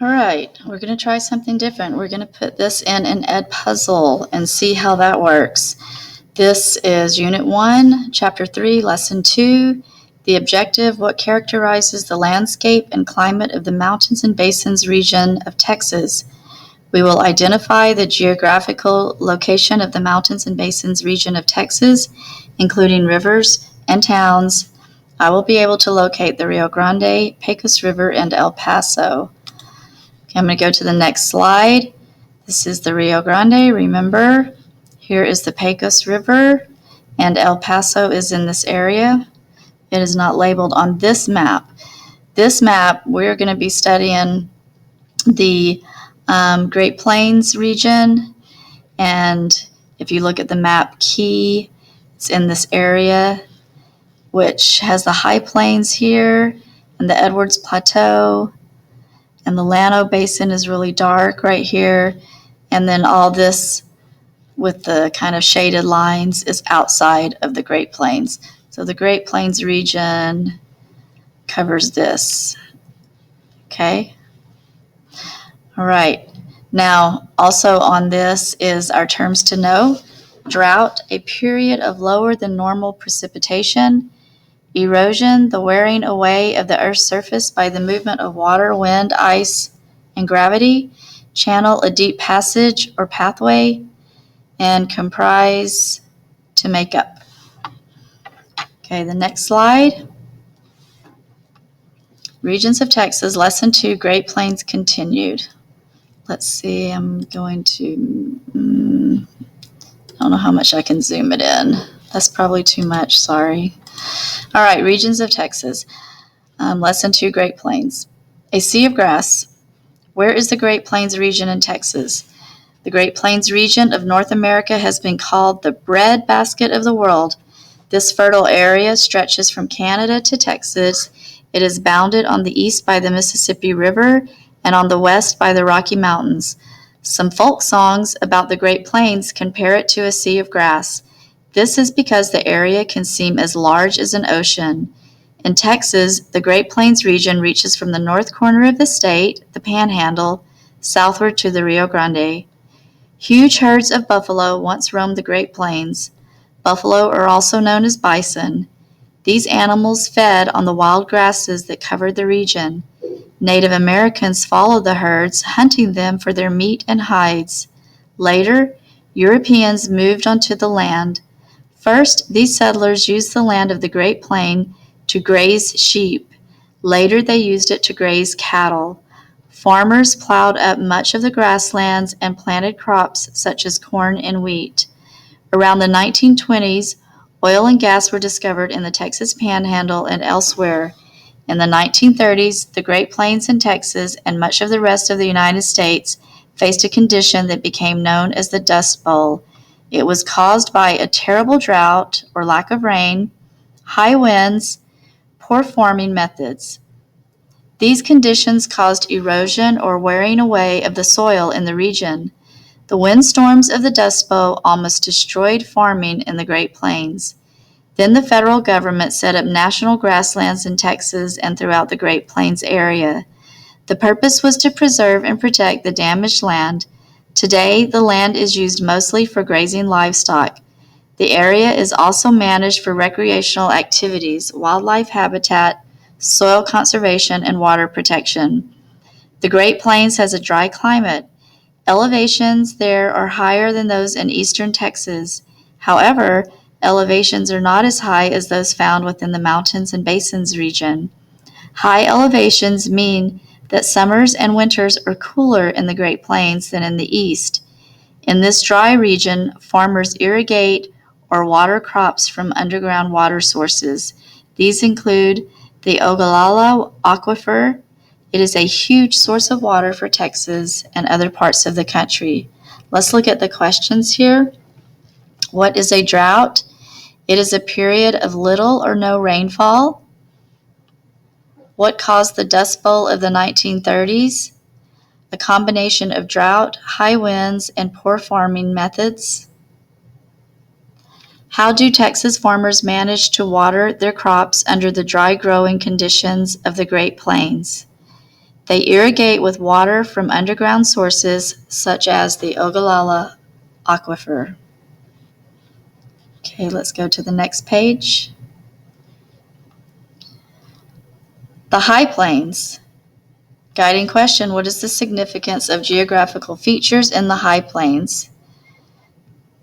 All right, we're going to try something different. We're going to put this in an edpuzzle and see how that works. This is Unit 1, Chapter 3, Lesson 2. The objective: what characterizes the landscape and climate of the mountains and basins region of Texas? We will identify the geographical location of the mountains and basins region of Texas, including rivers and towns. I will be able to locate the Rio Grande, Pecos River, and El Paso. Okay, I'm going to go to the next slide. This is the Rio Grande, remember. Here is the Pecos River, and El Paso is in this area. It is not labeled on this map. This map, we're going to be studying the Great Plains region, and if you look at the map key, it's in this area, which has the high plains here, and the Edwards Plateau, and the Llano Basin is really dark right here, and then all this with the kind of shaded lines is outside of the Great Plains. So the Great Plains region covers this. Okay? All right. Now, also on this is our terms to know. Drought, a period of lower than normal precipitation. Erosion, the wearing away of the Earth's surface by the movement of water, wind, ice, and gravity. Channel, a deep passage or pathway. And comprise, to make up. Okay, the next slide. Regions of Texas, Lesson 2, Great Plains continued. Let's see, I'm going to, I don't know how much I can zoom it in. That's probably too much, sorry. All right, regions of Texas. Lesson 2, Great Plains. A sea of grass. Where is the Great Plains region in Texas? The Great Plains region of North America has been called the breadbasket of the world. This fertile area stretches from Canada to Texas. It is bounded on the east by the Mississippi River and on the west by the Rocky Mountains. Some folk songs about the Great Plains compare it to a sea of grass. This is because the area can seem as large as an ocean. In Texas, the Great Plains region reaches from the north corner of the state, the Panhandle, southward to the Rio Grande. Huge herds of buffalo once roamed the Great Plains. Buffalo are also known as bison. These animals fed on the wild grasses that covered the region. Native Americans followed the herds, hunting them for their meat and hides. Later, Europeans moved onto the land. First, these settlers used the land of the Great Plain to graze sheep. Later, they used it to graze cattle. Farmers plowed up much of the grasslands and planted crops such as corn and wheat. Around the 1920s, oil and gas were discovered in the Texas Panhandle and elsewhere. In the 1930s, the Great Plains in Texas and much of the rest of the United States faced a condition that became known as the Dust Bowl. It was caused by a terrible drought or lack of rain, high winds, poor farming methods. These conditions caused erosion or wearing away of the soil in the region. The windstorms of the Dust Bowl almost destroyed farming in the Great Plains. Then the federal government set up national grasslands in Texas and throughout the Great Plains area. The purpose was to preserve and protect the damaged land. Today, the land is used mostly for grazing livestock. The area is also managed for recreational activities, wildlife habitat, soil conservation, and water protection. The Great Plains has a dry climate. Elevations there are higher than those in eastern Texas. However, elevations are not as high as those found within the mountains and basins region. High elevations mean that summers and winters are cooler in the Great Plains than in the east. In this dry region, farmers irrigate or water crops from underground water sources. These include the Ogallala Aquifer. It is a huge source of water for Texas and other parts of the country. Let's look at the questions here. What is a drought? It is a period of little or no rainfall. What caused the Dust Bowl of the 1930s? A combination of drought, high winds, and poor farming methods. How do Texas farmers manage to water their crops under the dry growing conditions of the Great Plains? They irrigate with water from underground sources such as the Ogallala Aquifer. Okay, let's go to the next page. The High Plains. Guiding question, what is the significance of geographical features in the High Plains?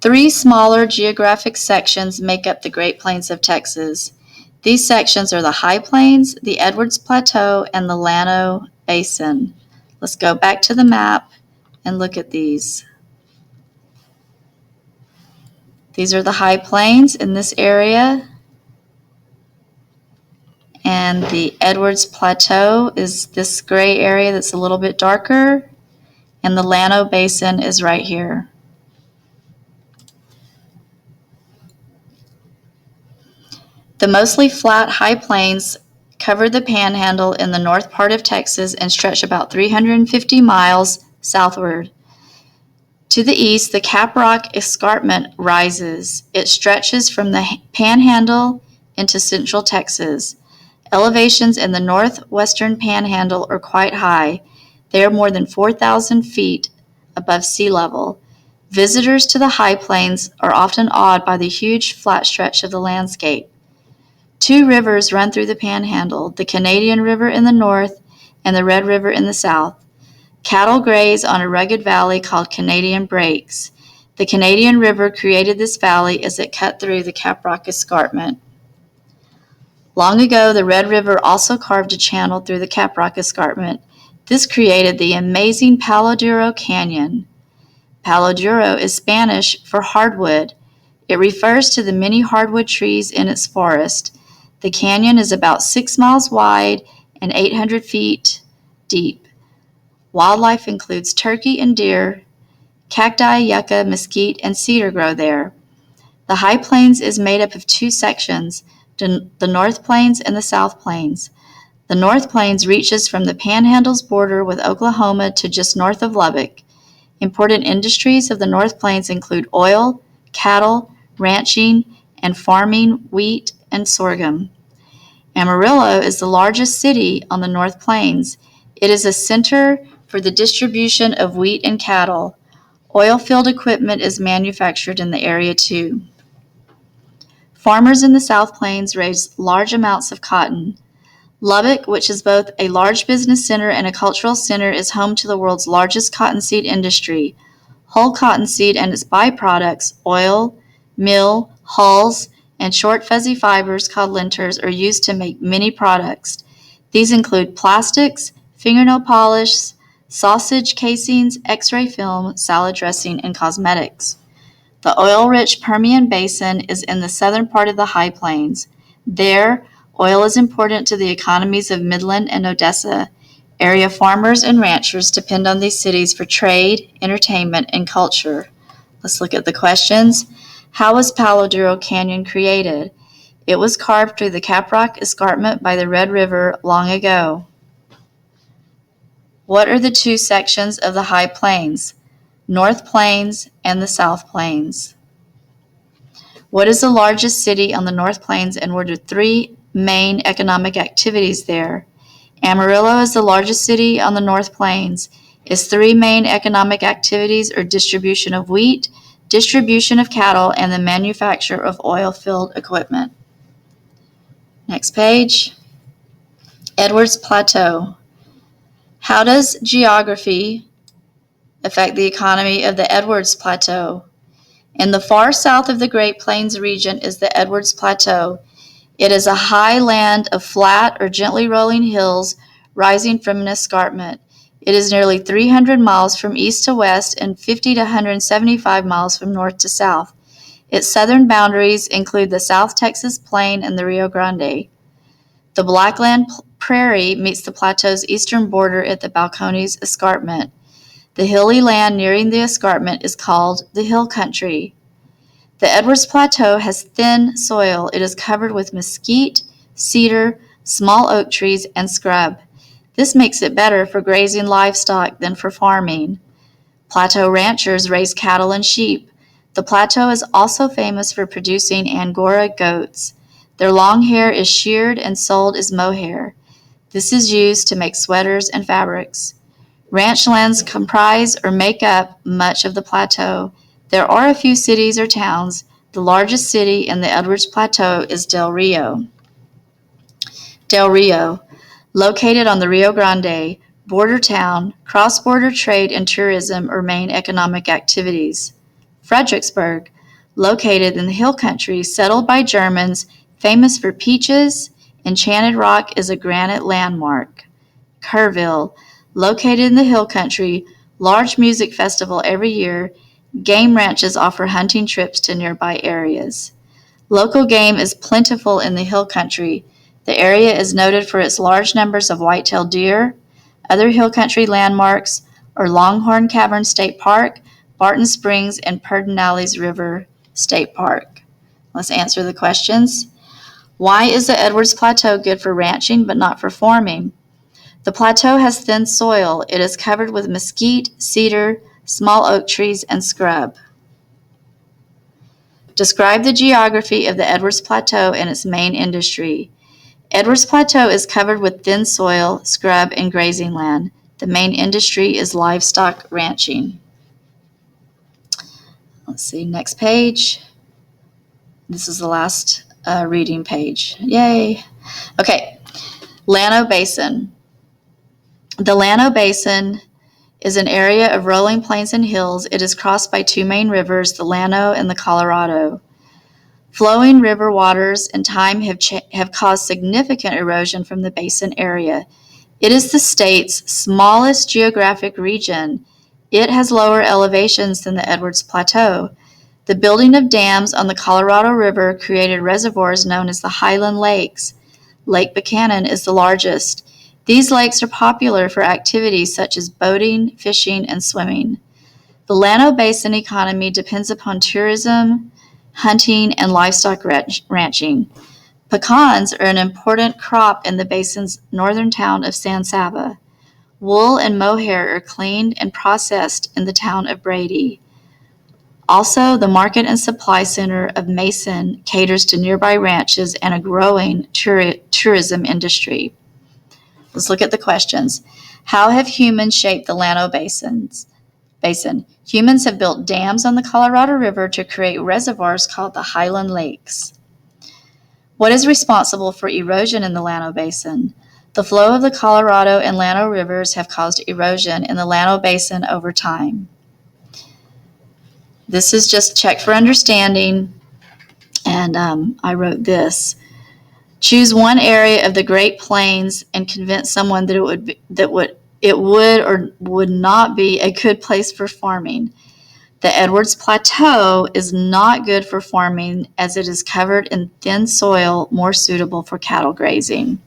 3 smaller geographic sections make up the Great Plains of Texas. These sections are the High Plains, the Edwards Plateau, and the Llano Basin. Let's go back to the map and look at these. These are the High Plains in this area. And the Edwards Plateau is this gray area that's a little bit darker. And the Llano Basin is right here. The mostly flat High Plains cover the Panhandle in the north part of Texas and stretch about 350 miles southward. To the east, the Caprock Escarpment rises. It stretches from the Panhandle into central Texas. Elevations in the northwestern Panhandle are quite high. They are more than 4,000 feet above sea level. Visitors to the High Plains are often awed by the huge flat stretch of the landscape. 2 rivers run through the Panhandle, the Canadian River in the north and the Red River in the south. Cattle graze on a rugged valley called Canadian Breaks. The Canadian River created this valley as it cut through the Caprock Escarpment. Long ago, the Red River also carved a channel through the Caprock Escarpment. This created the amazing Palo Duro Canyon. Palo Duro is Spanish for hardwood. It refers to the many hardwood trees in its forest. The canyon is about 6 miles wide and 800 feet deep. Wildlife includes turkey and deer. Cacti, yucca, mesquite, and cedar grow there. The High Plains is made up of 2 sections, the North Plains and the South Plains. The North Plains reaches from the Panhandle's border with Oklahoma to just north of Lubbock. Important industries of the North Plains include oil, cattle, ranching, and farming wheat and sorghum. Amarillo is the largest city on the North Plains. It is a center for the distribution of wheat and cattle. Oil-field equipment is manufactured in the area too. Farmers in the South Plains raise large amounts of cotton. Lubbock, which is both a large business center and a cultural center, is home to the world's largest cottonseed industry. Whole cottonseed and its byproducts, oil, meal, hulls, and short fuzzy fibers called linters are used to make many products. These include plastics, fingernail polish, sausage casings, x-ray film, salad dressing, and cosmetics. The oil-rich Permian Basin is in the southern part of the High Plains. There, oil is important to the economies of Midland and Odessa. Area farmers and ranchers depend on these cities for trade, entertainment, and culture. Let's look at the questions. How was Palo Duro Canyon created? It was carved through the Caprock Escarpment by the Red River long ago. What are the 2 sections of the High Plains? North Plains and the South Plains. What is the largest city on the North Plains and what are 3 main economic activities there? Amarillo is the largest city on the North Plains. Its 3 main economic activities are distribution of wheat, distribution of cattle, and the manufacture of oil-field equipment. Next page. Edwards Plateau. How does geography affect the economy of the Edwards Plateau? In the far south of the Great Plains region is the Edwards Plateau. It is a high land of flat or gently rolling hills rising from an escarpment. It is nearly 300 miles from east to west and 50 to 175 miles from north to south. Its southern boundaries include the South Texas Plain and the Rio Grande. The Blackland Prairie meets the plateau's eastern border at the Balcones Escarpment. The hilly land nearing the escarpment is called the Hill Country. The Edwards Plateau has thin soil. It is covered with mesquite, cedar, small oak trees, and scrub. This makes it better for grazing livestock than for farming. Plateau ranchers raise cattle and sheep. The plateau is also famous for producing Angora goats. Their long hair is sheared and sold as mohair. This is used to make sweaters and fabrics. Ranch lands comprise or make up much of the plateau. There are a few cities or towns. The largest city in the Edwards Plateau is Del Rio. Del Rio, located on the Rio Grande border town, cross-border trade and tourism are main economic activities. Fredericksburg, located in the hill country, settled by Germans, famous for peaches. Enchanted Rock is a granite landmark. Kerrville, located in the hill country, large music festival every year. Game ranches offer hunting trips to nearby areas. Local game is plentiful in the hill country. The area is noted for its large numbers of white-tailed deer. Other hill country landmarks are Longhorn Cavern State Park, Barton Springs, and Pedernales River State Park. Let's answer the questions. Why is the Edwards Plateau good for ranching but not for farming? The plateau has thin soil. It is covered with mesquite, cedar, small oak trees, and scrub. Describe the geography of the Edwards Plateau and its main industry. Edwards Plateau is covered with thin soil, scrub, and grazing land. The main industry is livestock ranching. Let's see, next page. This is the last reading page. Yay. Okay, Llano Basin. The Llano Basin is an area of rolling plains and hills. It is crossed by two main rivers, the Llano and the Colorado. Flowing river waters in time have caused significant erosion from the basin area. It is the state's smallest geographic region. It has lower elevations than the Edwards Plateau. The building of dams on the Colorado River created reservoirs known as the Highland Lakes. Lake Buchanan is the largest. These lakes are popular for activities such as boating, fishing, and swimming. The Llano Basin economy depends upon tourism, hunting, and livestock ranching. Pecans are an important crop in the basin's northern town of San Saba. Wool and mohair are cleaned and processed in the town of Brady. Also, the market and supply center of Mason caters to nearby ranches and a growing tourism industry. Let's look at the questions. How have humans shaped the Llano Basin? Humans have built dams on the Colorado River to create reservoirs called the Highland Lakes. What is responsible for erosion in the Llano Basin? The flow of the Colorado and Llano rivers have caused erosion in the Llano Basin over time. This is just check for understanding, and I wrote this. Choose one area of the Great Plains and convince someone that it would or would not be a good place for farming. The Edwards Plateau is not good for farming as it is covered in thin soil, more suitable for cattle grazing.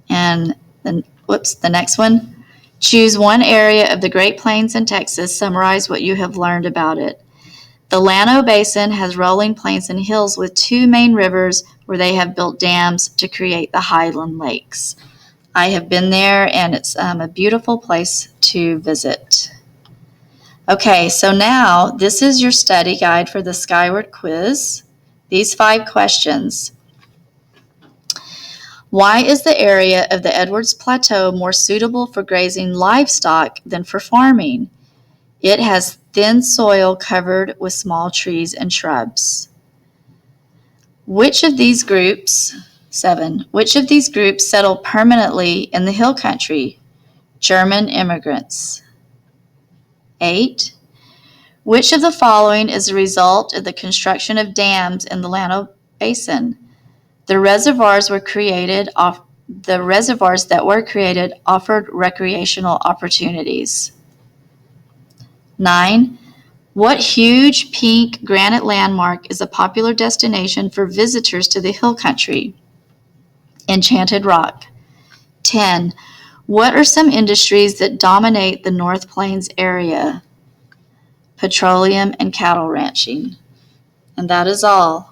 And then, the next one. Choose one area of the Great Plains in Texas. Summarize what you have learned about it. The Llano Basin has rolling plains and hills with two main rivers where they have built dams to create the Highland Lakes. I have been there, and it's a beautiful place to visit. Okay, so now this is your study guide for the Skyward Quiz. These 5 questions. Why is the area of the Edwards Plateau more suitable for grazing livestock than for farming? It has thin soil covered with small trees and shrubs. Which of these groups, 7, which of these groups settled permanently in the hill country? German immigrants. 8, which of the following is a result of the construction of dams in the Llano Basin? The reservoirs that were created offered recreational opportunities. 9, what huge pink granite landmark is a popular destination for visitors to the hill country? Enchanted Rock. 10, what are some industries that dominate the North Plains area? Petroleum and cattle ranching. And that is all.